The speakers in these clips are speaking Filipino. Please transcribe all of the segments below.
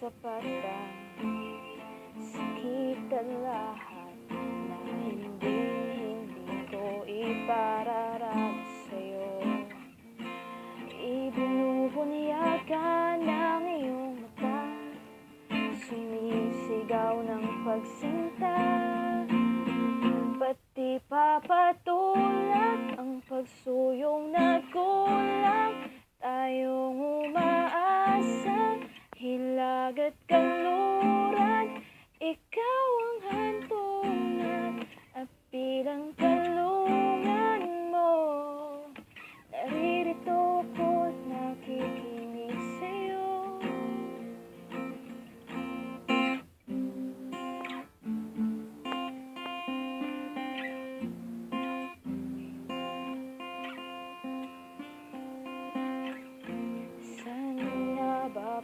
karapatan, sakit at lahat na hindi ko ipararami sa'yo. Ibinuhunyagan ng iyong mata, sumisigaw ng pagsinta, pati papatulad ang pagsuyong nagkulang. Tayong umaasa, hilag at kanluran, ikaw ang hantungan at bilang kalungan mo. Naririto ko't nakikinig sa'yo.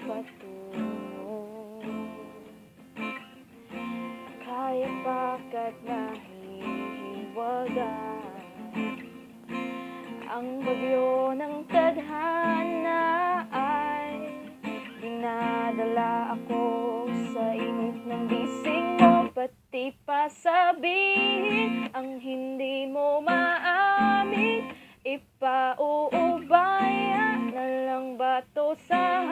Patunong kaya bakit nahihiwagan ang bagyo ng tadhana ay dinadala ako sa init ng bisig mo, pati pa sabihin ang hindi mo maamin, ipauubaya na lang ba to sa